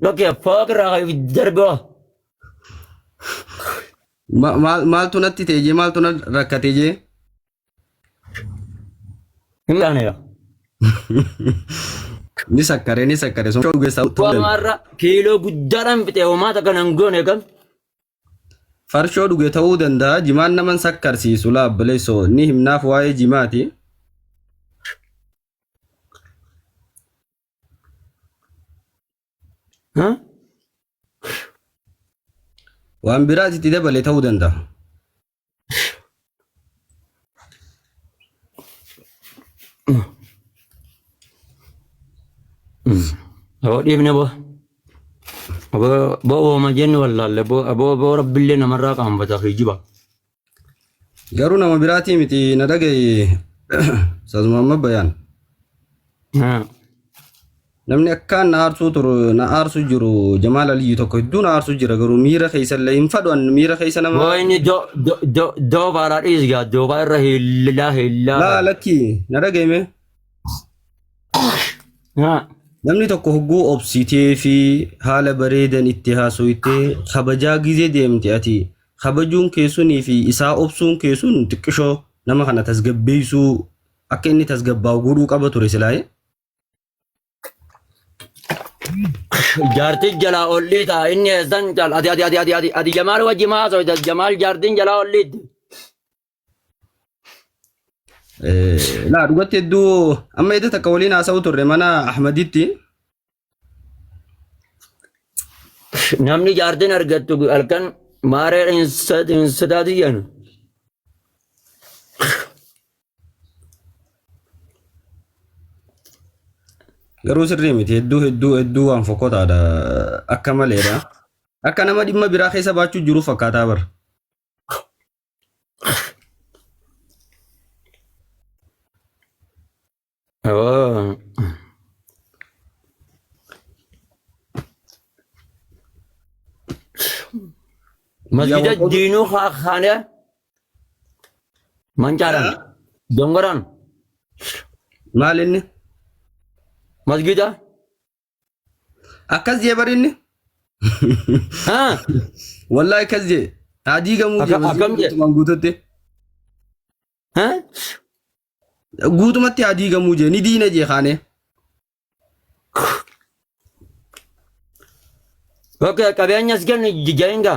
اوكي فوق في الدرب maal tunatti teejee maal tuna rakkatee jee يعني ni sakkare sun dhugeessaa ta'uu ومرة كيلو قدرن بتاعه وما تكن نقول كم farshoo dhuge ta'uu danda'a jimaan naman sakkarsiisu laabbileessoo ni himnaaf waa'ee jimaati ها waan biraas itti dabale ta'uu danda'a. هو ابن ابو ما جن ولا ابو رب اللي نمر قام بتاخي جبا Garuu nama biraatii miti na dhagaye sasuma amma bayaan. ها Namni akkaan na aarsuu turu na aarsu jiru Jamaal Aliyyi tokko hedduu na aarsu jira garuu miira keessa illee hin fadhuan miira keessa nama. وين دو باراديس قاعد دو بار لا لا Laa lakki na dhagayme ها namni tokko hogguu obsitee fi haala bareedan itti haasofitee kabajaa gizee deemte ati kabajuun keessunii fi isaa obsuun keessun xiqqishoo nama kana tasgabbeessuu akka inni tasgabbaa'u godhuu qaba ture silaayee. جارتي جلا اوليت اني زنجل ادي جمال وجه ما سويت جمال جارتين جلا اوليت Laa dhugatti hedduu amma edda takka waliin haasa'u turre mana Ahmaditti نمني جاردين ارغتو الكن ماري انسداديان garuu sirrii miti hedduu waan fokkotaadha akka maleedha akka nama dhimma biraa keessa baachuu jiru fakkaataa bar. اوه مسجد الدينو خانه منجاران دونغران Maal inni مسجد akkas jee bar inni ها wallaahi akkas jee adii gamuu Akkam jee? guututti ها guutumatti adii gamuu jee ni diina jee kaane. اوكي كابيان يسكن جاينغا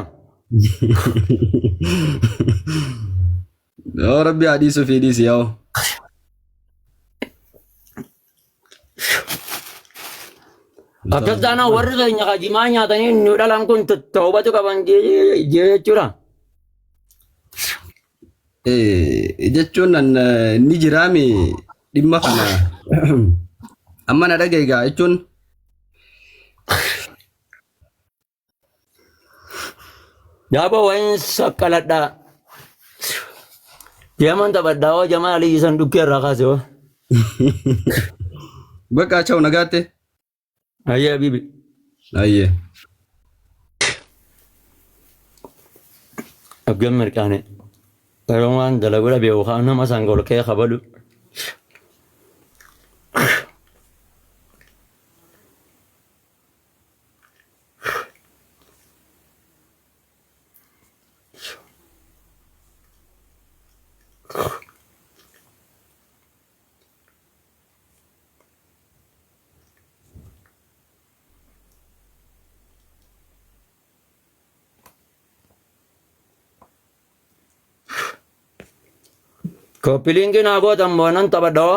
Yoo rabbi adiisu fiidis yaa'u. أكيد أنا ورد إن خدمة تاني نودا لان كنت توبة كمان جي جورا Jechuun ni jiraami dhimma kana amma na dhagaye gaa jechuun جابا وين سكالدا جمان تبدأ جمال علي صندوق الرقاصة bakka cha'u nagaatte. أيه بيبي Ayyee. أجمع كانه كروان دلقوا بيوخانه ما سانقول كي خبلو كوبيلينج ناقو تمونن تبدو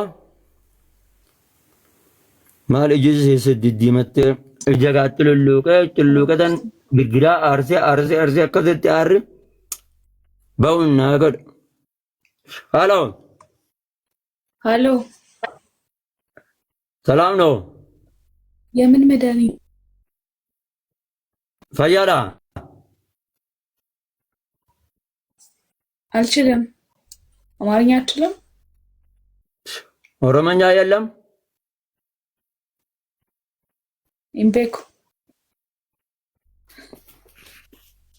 مال إجز سددي مت إجاقات تلوكة تن بقرا أرسي أكدت أر باون ناقد هالو هالو سلام نو የምን መድኃኒት فيالا አልችልም አማርኛ አትችልም ኦሮመኛ የለም ኢምቤኩ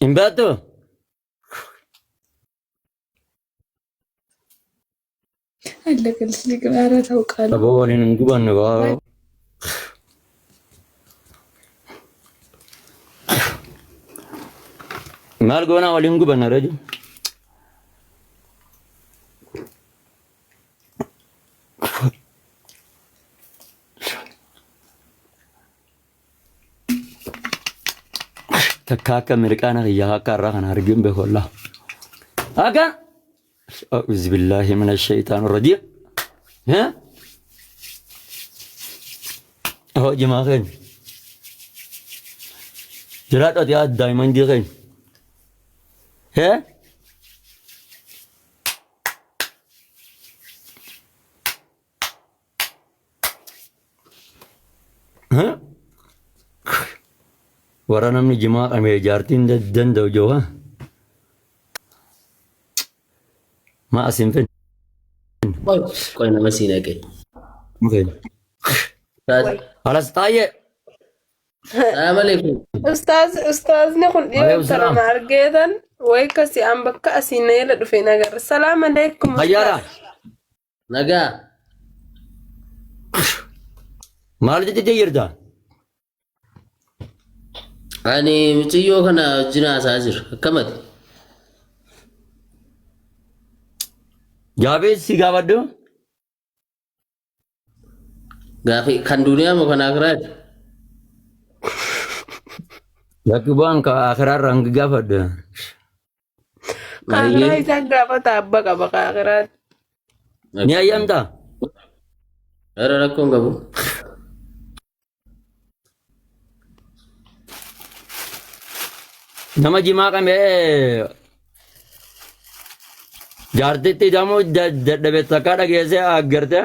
ኢምባቶ አለቀልሽ ልክ ኧረ ታውቃለህ ተቦልን እንግባን ነው maal goonaa waliin gubanna raju takka akka mirqaana kiyyaa akka irraa kan argin beekollaa akan أعوذ بالله من الشيطان الرجيم ها هو جماعين جرات أديات دائما ديغين ها ها ورانا من جماعة ميجارتين دن دو جوا ما أسين Qoy nama siin haqe. فين خلاص طيب Salaam alaikum. Ustaazni kun Waalaikum dhiyoo salaam. tana argeetan way kasi an bakka asiin na yala dhufe nagar. Salaam alaikum. خيارا Nagaa. مال تتجير ده Ani mucayyoo kana wajjin haasaa jira. Akkamati? جابي سيجا بدو Gaafi kan duniyaa moo kan akiraati? Yakibuan ka akhirar rang gafad. Kaanaa isaan gaafata abba qaba kaakiraat. Ni ayam ta. Ara rakkoon qabu. Nama jima kami jarti ti jamu dabe takada gese agarte.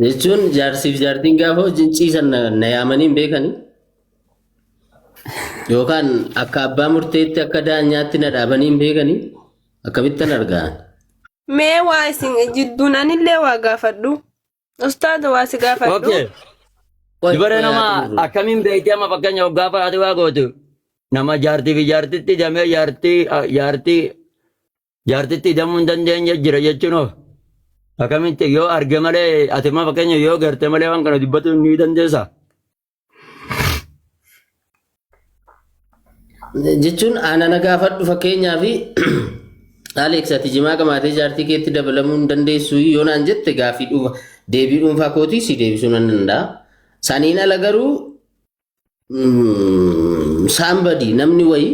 Jechuun jaarsiif jaartiin gaafa wajjin ciisan na yaamanii hin beekanii? Yookaan akka abbaa murteetti akka daanyaatti na dhaabanii hin beekanii? Akkamittan argaa? Mee waa isin jidduun anillee waa gaafadhu. Ustaaza waa si gaafadhu. Okay. Dibare nama akamin beekte ama fakkanya gafa ati waa gootu. Nama jarti fi jartitti jamee jartitti damuu hin dandeenye jira jechuun akkamitti yoo arge malee ati ma fakkanya yoo garte malee waan kana dubbatu ni dandeessa. Jechuun aanana gaafadhu fakkeenyaa fi Alex ati jimaa qamaatee jaartii keetti dabalamuu hin dandeessu yoo naan jette gaafii dhufa deebii dhuunfaa kootii si deebisuu nan danda'a. Saniin ala garuu saambadii namni wayii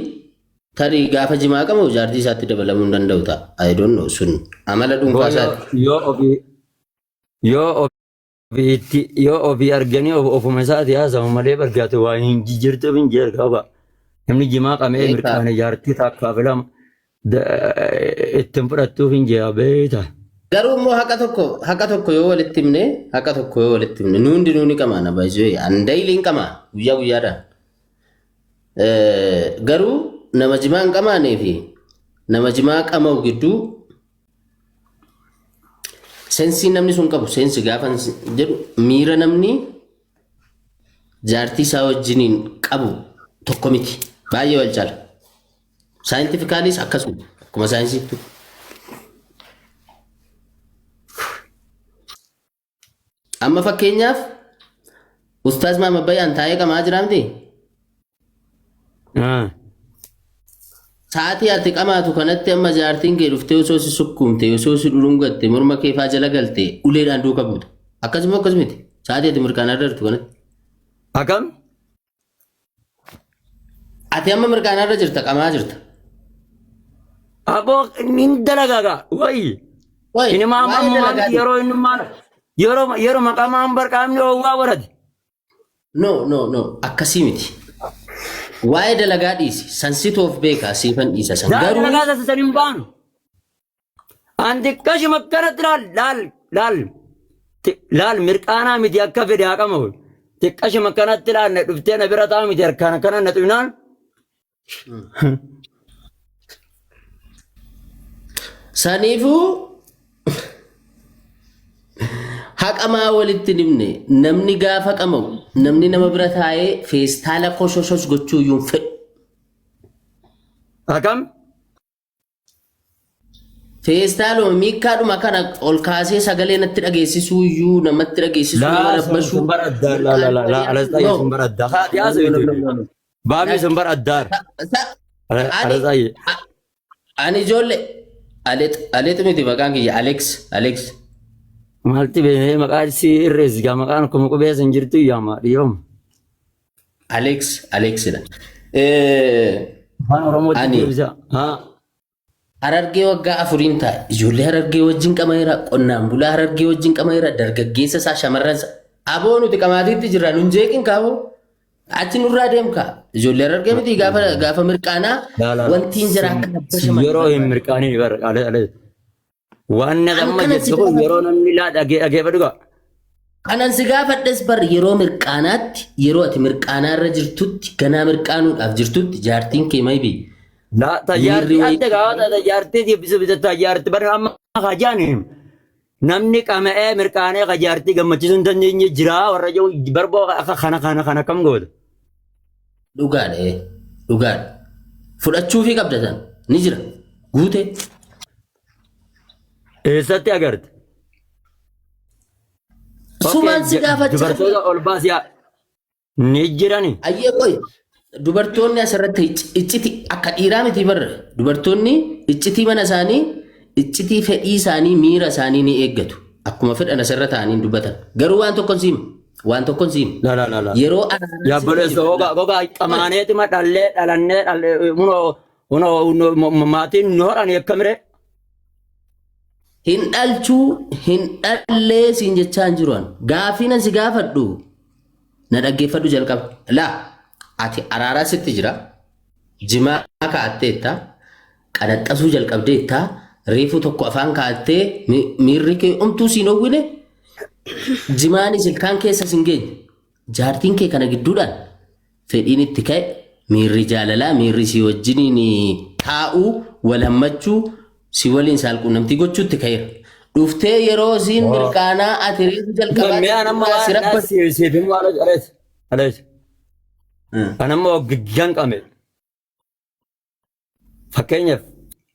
tarii gaafa jimaa qabu jaartii isaatti dabalamuu hin danda'u ta'a. I don't know sun amala dhuunfaa isaati. Yoo ofii arganii ofuma isaati haasawu malee bargaate waa hin jijjiirtuuf hin jeer qaba. Namni jimaa qabee mirkaana jaartii takkaaf lama ittiin fudhattuuf hin jee beeta. Garuu immoo haqa tokko yoo walitti himne nuundi nuuni qamaana baay'ee andayiliin qamaa guyyaa guyyaadhaan. Garuu nama jimaa hin qamaanee fi nama jimaa qamaa'u gidduu sensii namni sun qabu sensi gaafa jedhu miira namni jaartii isaa wajjiniin qabu tokko miti baay'ee wal caala. Saayintifikaalis akkasuma akkuma saayinsiitti. Amma fakkeenyaaf Ustaaz Maamad Bayyaan taa'ee qamaa jira miti? Sa'aatii ati qamaatu kanatti amma jaartiin kee dhuftee osoo si sukkuumte osoo si dhulungatte morma kee faa jala galte uleedhaan duuka buuta. Akkasuma akkasumiti sa'aatii ati mirkaanaa irra jirtu kanatti. Akkam? Ati amma mirkaanaa irra jirta qamaa jirta. Aboo nin dalagaga wayi. Ini mama yeroo maqamaan barqaamni oowwaa warati. No akkasii miti. Waa'ee dalagaa dhiisi sansitoof beekaa siifan dhiisa san garuu. Dalagaa sassan hin baanu. Anti kashima akkanatti laal mirqaanaa miti akka fedhe haa qabu. Xiqqashima akkanatti laal na dhuftee na bira taa'u miti harkaan akkana na xumnaan. Saniifuu haqamaa walitti himne namni gaafa qamaa'u namni nama bira taa'ee feestaala koshoshos gochuu iyyuu hin fedhu. Akkam? feestaaluma miikkaadhuma kana ol kaasee sagalee natti dhageessisuu iyyuu namatti dhageessisuu nama لا rabbashuu سنبر الدار لا لا لا لا على زي no سنبر الدار خلاص يا زيدو بامي سنبر الدار على ani زي ani ijoollee aleet miti maqaan kiyya Alex مالتي به مقال سي الرز جا مقال كم كوبي سنجرتو يا ما اليوم Alex dha ها رموت ani بيزا ها Harargee waggaa afuriin ta'a. Ijoollee Harargee wajjin qamaheera. Qonnaan bulaa Harargee wajjin qamaheera. Dargaggeessa isaa shamarran isaa. Aboo nuti qamaatiitti jirra. Nun jeeqin kaaboo. Achi nurraa deemka. Ijoollee Harargee miti gaafa mirqaanaa لا لا wanti hin jira akka dabba shamarran. يرو هم مركاني بر على وانا An لما kanan si جت gaafa يرو نمني لا أجي بدو kanan si gaafadhes bar yeroo mirqaanaatti yeroo ati mirqaanaa irra jirtutti ganaa mirqaanuudhaaf jirtutti jaartiin kee maybii لا miirri تجارتي wayii أنت قاعد تجارتي دي بس بس تجارتي بر هم خجانهم نمني كم مركاني خجارتي كم تجون تنجي جرا ورجو بربو خنا كم قول dhugaadha. Fudhachuu fi qabdatan ni jira. Guute. إيساتي أقرد Sumaan si gaafachaa dubartoota ol baasiyaa ni jirani. ayyee qoy dubartoonni asirratti icciti akka dhiiraa miti barra dubartoonni iccitii mana isaanii iccitii fedhii isaanii miira isaanii ni eeggatu akkuma fedhan asirra ta'anii dubbatan garuu waan tokkon siima La la la la. yeroo Yaa boleessa gogaa qamaaneeti ma dhallee uno maatiin nu hodhan akkamire. hin dhalchuu hin dhallee siin jechaa hin jiruan gaafii si gaafadhu na dhaggeeffadhu jalqaba laa ati araaraa sitti jira jimaa kaa'atteetta qanaxxasuu jalqabdeetta reefuu tokko afaan kaa'attee miirri kee omtuu siin howwine jimaanis ilkaan keessa sin geenye jaartiin kee kana gidduudhaan fedhiin itti ka'e miirri jaalalaa miirri si wajjiniin taa'uu wal hammachuu si waliin saalquunnamtii gochuutti ka'eera. Dhuftee yeroo siin mirqaanaa ati reefu Mi'a nama waan siifin waan alees. Anamma waggaan qame. Fakkeenyaaf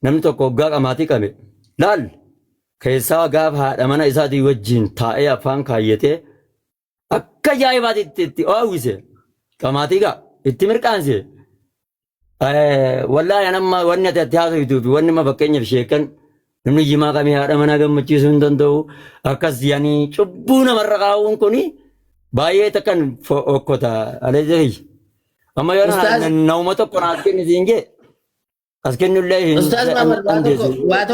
namni tokko waggaa qamaatii qame. Laal keessaa gaafa haadha mana isaatii wajjin taa'ee afaan kaayyatee akka ajaa'ibaatti itti oowwise qamaatii gaa itti mirqaanse. Wallaahi anamma wanni ati haasoftuu fi wanni ma fakkeenyaaf sheekan namni jimaa qabee haadha manaa gammachiisuu hin danda'u akkas yaanii cubbuu namarra kaa'uun kuni baay'ee takkan okkota aleezeefi amma yoo nauma tokko naas kenni siin jee as kennullee hin Ustaaz Maamad waa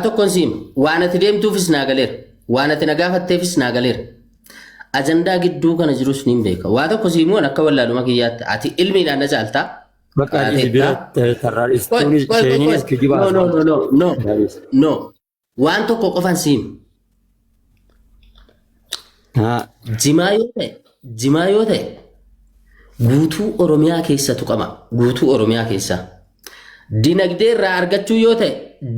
tokkon siima waan ati deemtuufis naa galeera waan ati na gaafatteefis naa galeera ajandaa gidduu kana jirus niin beeka waa tokko siimuun akka wallaaluma kiyyaatti ati ilmiidhaan na caaltaa bakka ati bira tarraaristuunis sheeniinis kijibaa no waan tokko qofan siima jimaa yoo ta'e guutuu oromiyaa keessa tuqama guutuu oromiyaa keessa dinagdee irraa argachuu yoo ta'e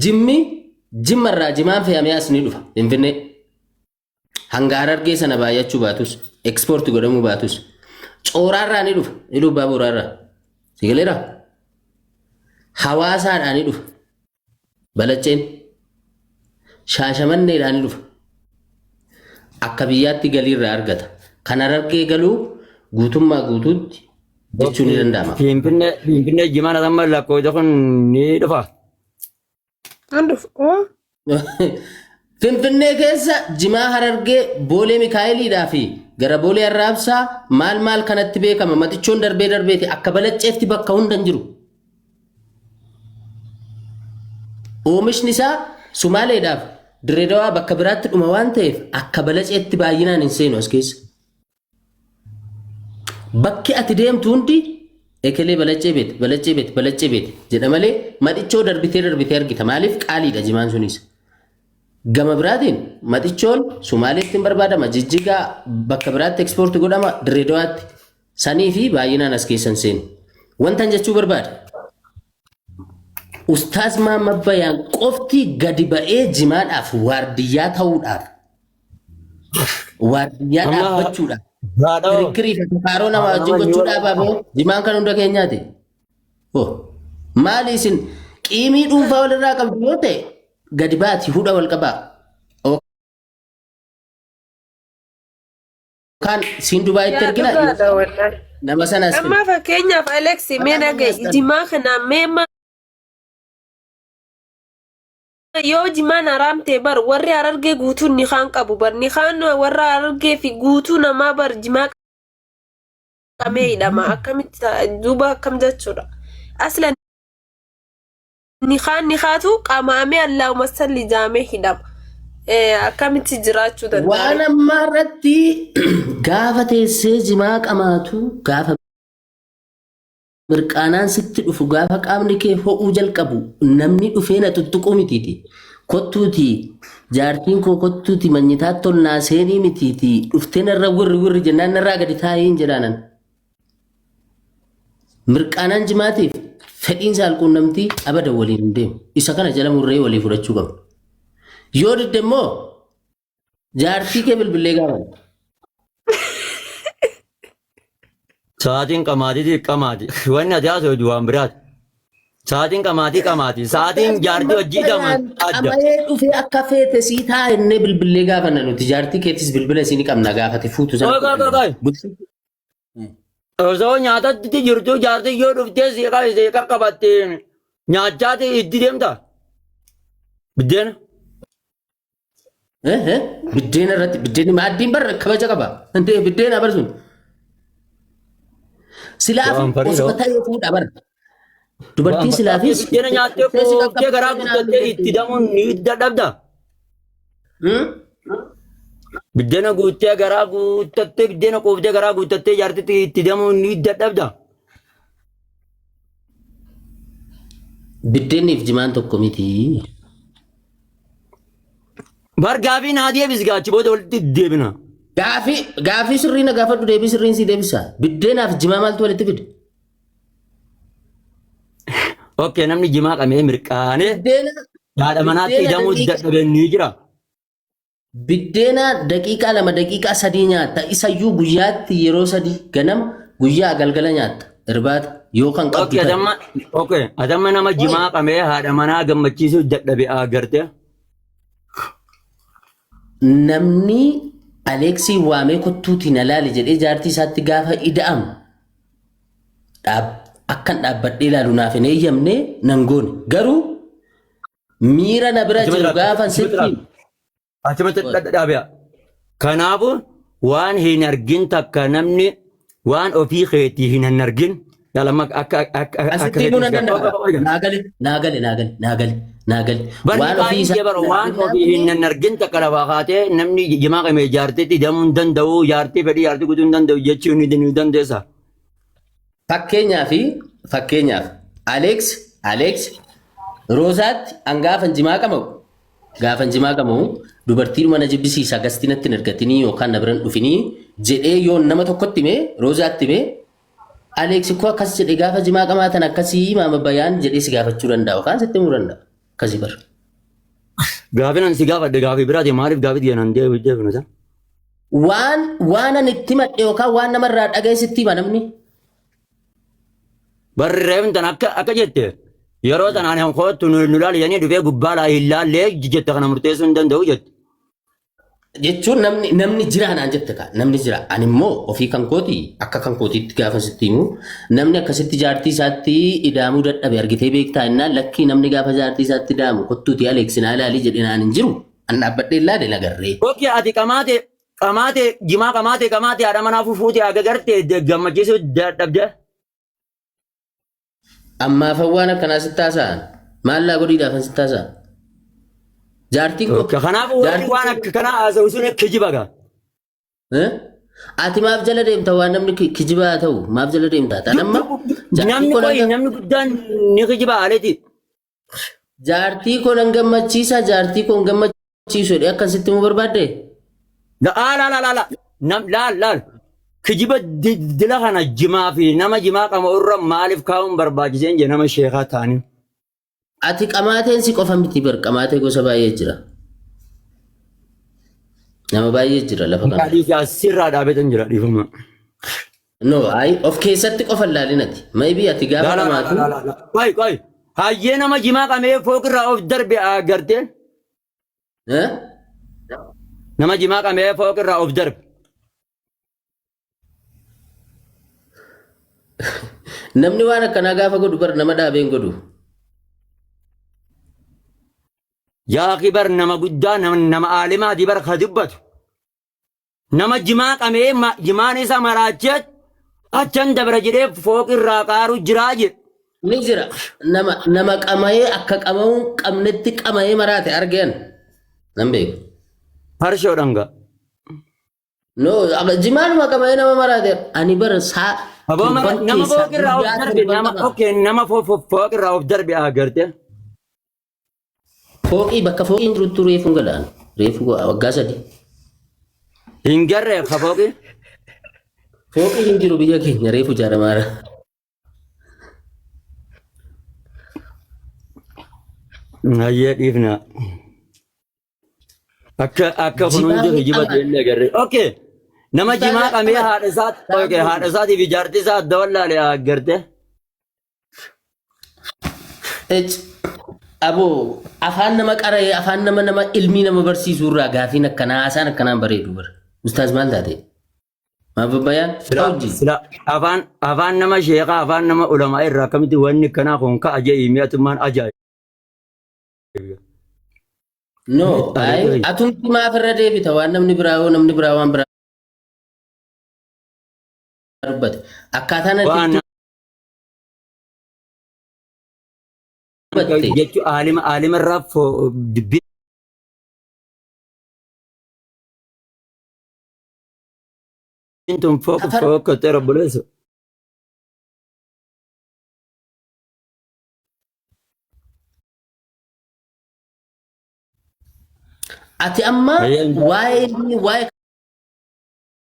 jimma irraa jimaan fe'amee as ni dhufa finfinnee hanga Harargee sana baay'achuu baatus ekspoortii godhamuu baatus cooraarraa ni dhufa ni dhufa baaburaarraa sigaleera hawaasaadhaa ni dhufa balacceen shaashamanneedhaa ni dhufa akka biyyaatti galiirraa argata kan Harargee galuu guutummaa guutuutti jechuun ni danda'ama. Finfinnee jimaan asamma lakkoofta kun ni dhufa. Finfinnee keessa jimaa Harargee boolee Mikaa'eliidhaa fi gara boolee Arraabsaa maal kanatti beekama matichoon darbeeti akka balacceetti bakka hunda hin jiru. Oomishni isaa Sumaaleedhaaf Direedawaa bakka biraatti dhuma waan ta'eef akka balacceetti baay'inaan hin seenu as keessa. Bakki ati deemtu hundi ekelee balaccee beeti jedha malee matichoo darbitee argita maaliif qaaliidha jimaan sunis. Gama biraatiin matichoon Sumaaleetti hin barbaadama Jijjigaa bakka biraatti ekspoortii godhama Direedawaatti sanii fi baay'inaan as keessan seenu. Wantan jechuu barbaada. Ustaaz Maamad Bayaan qofti gadi ba'ee jimaadhaaf waardiyyaa ta'uudhaaf waardiyyaa dhaabbachuudhaaf kirkirii fi kaaroo nama wajjin gochuudhaaf aboo jimaan kan hunda keenyaati. Maali isin qiimii dhuunfaa walirraa qabdu yoo ta'e gadi baati hudha wal qabaa. Kan siin Dubaayitti Yaa ergina dhugaadha wallahi. nama sanas Amma fakkeenyaaf Alex mee dhaga'i jimaa kana mee yoo jimaan haramte bar warri Harargee guutuun ni kaan qabu bar ni kaan warra Harargee fi guutuu namaa bar jimaa qamee hidhama akkamitti duuba akkam jechuudha. Aslan ni kaatu qamaamee Allahumma salli jaamee hidhama. Akkamitti jiraachuu danda'a? waan amma irratti gaafa teessee jimaa qamaatu gaafa mirqaanaan sitti dhufu gaafa qaamni kee ho'uu jalqabu namni dhufee na tuttuquu mitiiti. Kottuuti jaartiin koo kottuuti manyitaa tolnaa seenii mitiiti dhuftee narra wirri jennaan narraa gadi taa'een jedhaanan. Mirqaanaan jimaatiif fedhiin saalquun namtii abada waliin hin deemu. Isa kana jala murree walii fudhachuu qabna. Yoo didde immoo jaartii kee bilbilee gaafadhu. Sa'aatiin qamaati. Wanni ati haasa'u waan biraati. Sa'aatiin qamaati. Sa'aatiin jaartii hojii daman adda. Qamayee dhufee akka feete sii taa'ennee bilbilee gaafanna nuti jaartii keetis bilbila isin qabna gaafate fuutu sana. Osoo nyaatatti jirtu jaartii yoo dhuftee seeqa qabattee nyaachaati itti deemta. Biddeena. Biddeena irratti biddeenni maaddiin barra kabaja qaba. Biddeena barsuun. Silaaf osoo ta'ee fuudha bara. Dubartiin silaafis. Biddeena nyaattee kooftee garaa guuttattee itti damuun ni dadhabda. Biddeena guuttee garaa guuttattee biddeena kooftee garaa guuttattee jaartitti itti damuun ni dadhabda. Biddeenniif jimaan tokko miti. Bar gaafii naa deebis gaachi booda walitti deebina. Gaafii sirrii na gaafadhu deebii sirriin si deebisa. Biddeenaaf jimaa maaltu walitti fide? Okay, namni jimaa qamee mirqaanee haadha manaatti hidhamuu dadhabee ni jira. Biddeena daqiiqaa 2 daqiiqaa 3 nyaatta. Isayyuu guyyaatti yeroo 3 ganama guyyaa galgala nyaatta. Irbaata yoo kan qabdu. Okay, adamma nama jimaa qamee haadha manaa gammachiisuu dadhabee agartee. Namni Aleksii waamee kottuutiin alaali jedhee jaartii isaatti gaafa ida'amu akkan dhaabbadhee ilaalu naaf hin eeyyamne nan goone. Garuu miira na bira jiru gaafa sitti. Achumatti dhadhaabi'a. Kanaafuu waan hin argin takka namni waan ofii keetii hin argin. Asitti himuu nan danda'a. Naagale. Waan ofii hin argin takka lafaa kaatee namni jimaa qamee jaartiitti hidhamuu hin danda'u, jaartii fedhii jaartii guutuu hin danda'u jechuu ni dandeessa. Fakkeenyaaf Alex Roozaatti an gaafan jimaa qamamu dubartii mana jibbisiisa gastinatti hin argatinii yookaan na biran dhufinii jedhee yoo nama tokkotti himee Roozaatti himee Alex koo akkas jedhee gaafa jimaa qamaatan akkasii maama bayaan jedhee si gaafachuu danda'a yookaan sitti himuu danda'a. Akkasii bara. Gaafin an si gaafadhe gaafii biraati maaliif gaafii diyanan deebinu san? Waan an itti madhe yookaan waan namarraa dhaga'e sitti hima namni. Barri reefin tan akka jette yeroo tanaan hin kootu nu laali jennee dhufee gubbaa laa hin laallee jette kana murteessuu hin danda'u jette. Jechuun namni jira naan jette kaa namni jira ani immoo ofii kan kooti akka kan kootiitti gaafa sitti himu namni akkasitti jaartii isaatti ida'amuu dadhabe argitee beektaa innaan lakkii namni gaafa jaartii isaatti ida'amu kottuuti Alex naa ilaalii jedhe naan hin jiru an dhaabbadhee ilaale nagarree. Okey ati jimaa qamaate haadha manaa fufuuti agagarte gammachiisuu dadhabde. Ammaaf waan akkanaa sitti haasa'an maallaa godhiidhaaf sitti haasa'an. Jaartiin koo. Kanaaf waan akka kanaa haasa'u sun kijiba gaa. Ati maaf jala deemta waan namni kijibaa ta'u maaf jala deemta tanamma. Namni guddaan ni kijibaa aleeti. Jaartii koo nan gammachiisa jaartii koo gammachiisu jedhee akkasitti mu barbaadde. Laal. Kijiba dila kana jimaa fi nama jimaa qama irra maaliif kaa'uun barbaachiseen je nama sheekaa ta'anii. Ati qamaateen si qofa miti bar qamaatee gosa baay'ee jira. Nama baay'ee jira lafa kana. Kaadhiifi asirraa dhaabetan jira dhiifama. No, of keessatti qofa ilaalinati. Maybe ati gaafa qamaatu. Qoy. Hayyee nama jimaa qamee fooqirraa of darbe agartee Eh? Nama jimaa qabee fooqirraa of darbe. Namni waan akkanaa gaafa godhu bar nama dhaabeen godhu. Yaa kibar nama guddaa nama aalimaati bar ka dubbatu. Nama jimaa qabee jimaan isa maraachee achan dabra jedhee fooqirraa qaaru jiraa jedhe. Ni jira. Nama qamayee akka qamamuun qabnetti qamayee maraate argeen. Nan beeku. Harshoo dhanga. No, jimaanuma qamayee nama maraate. Ani bara saa. Nama fooqirraa of darbe nama fooqirraa of darbe agarte. Fooqii bakka fooqiin jirutti reefuun galaan. Reefu waggaa 3. Hin garree ka fooqii. Fooqii hin jiru biyya keenya reefu jaaramaara. Nayyee dhiifna. Akka kunuun jiru jibatu illee garree. Okay. Nama jimaa qabee haadha isaatiif ijaartii isaa adda wallaalee agarte. Aboo afaan nama qara'ee afaan nama ilmii nama barsiisuu irraa gaafiin akkanaa haasaan akkanaan bareedu bara. Ustaaz maal taate? Maal babbayaan? Sila afaan nama sheekaa afaan nama ulamaa irraa akkamitti wanni kanaa kun ka'a jee mi'atummaan ajaa'iba. No, atumti maaf irra deebita waan namni biraa waan biraa dubbate. Akkaataan jechuun aalima irraa dubbii. Tun fooqa ta'e rabbuleessa. Ati amma waa'ee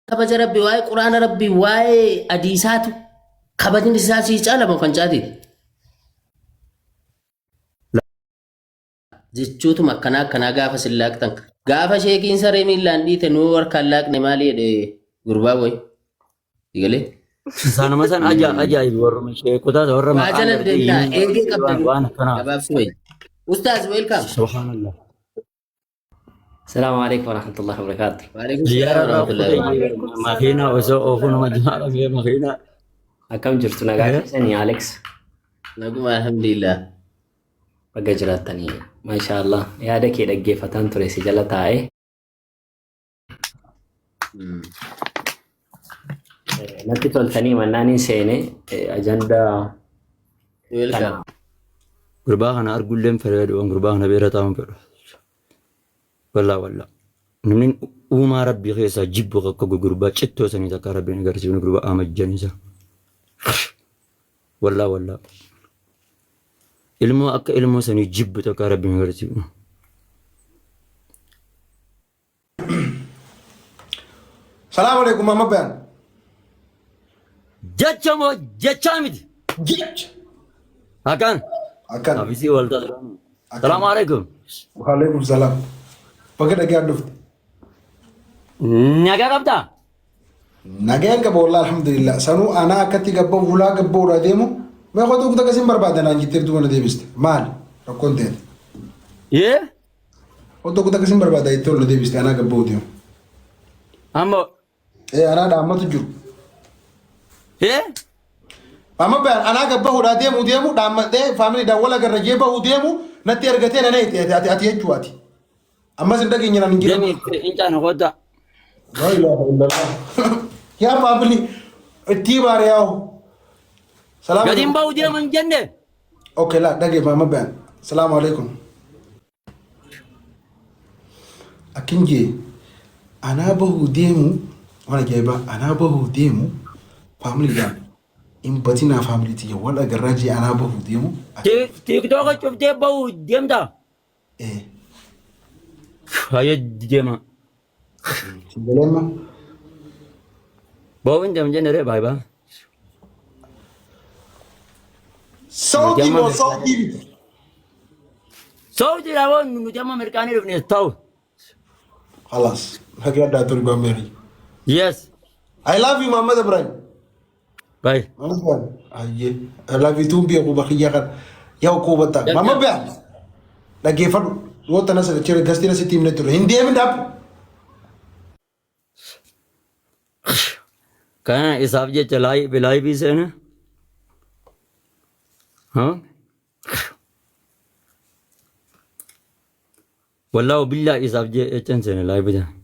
kabaja rabbii waa'ee quraana rabbii waa'ee adiisaatu kabajni isaa sii caalama kan caatiiti. Jechuutuma akkanaa gaafa sillaaqtan gaafa sheekiin saree miillaan dhiite nuu harkaan laaqne maali jedhe gurbaa boy digalee. Sanuma san ajaa'ibu warra sheekotaa warra maqaan dandeenya eegee qabdan gabaabsi wayi. Ustaaz welcome. Subhanallah. السلام عليكم ورحمة الله وبركاته. وعليكم السلام ورحمة الله وبركاته. ماخينا وسوء مجمع في ماخينا. أكم جرتنا قاعد سني أليكس. نقول الحمد لله. بقى جراتني ما شاء الله يا دك يدق فتان تريسي جلتاي. نتي تولتني مناني سيني أجندة. welcome. قربانا أرجو لهم فريد وقربانا بيرتهم فريد. والله نمن وما ربي خيسا جيب وقا غربا چتو سني تكا ربي نغر سي غربا امج جنيسا والله علمو سني جيب تكا ربي نغر سي السلام عليكم ماما بان جچمو جچامد جيج اكن ابيسي والدا السلام عليكم وعليكم السلام بقى قاعد دفت نجا قبضة نجا قبض والله الحمد لله سنو أنا كتي قبض ولا قبض ولا ديمو ما ياخذوا كده كسين برباد أنا جيت تردو أنا ديبست مال ركون تاني إيه خذوا كده كسين برباد يتولو ديبست أنا قبض ديمو أمو إيه أنا دام ما تجور إيه أما بان أنا قبض ولا ديمو دام ده فاميلي دا ولا قرجيبه وديمو نتي أرجعتين أنا أتي أجواتي أما سندك إننا نجيب. جميل أنت أنا غدا. لا إله إلا الله. يا بابلي التيمار ياو. سلام. قديم باودي من جنة. أوكي لا دقيقة ما بين. السلام عليكم. أكينجي أنا بهوديمو وأنا جايبه أنا بهوديمو فاميلي ده. إن بتينا فاميلي تيجي ولا جراجي أنا بهوديمو. تيك توك شفتي بهوديم ده. إيه. هاي جيما سلامة باوين دم جنري باي با سعودي مو سعودي سعودي راون نجمع أمريكاني رفني تاو خلاص هكذا داتوري بامري يس I love you محمد إبراهيم باي I love you too بيا كوبا خيا كان يا كوبا تا محمد بيا لقي فن Wota na sa chere gasti na si team netro. Hindi em dap. Kana isaaf jecha laayii fi seena. Wallaahu billaa isaaf jechaan seena laayii fi seena.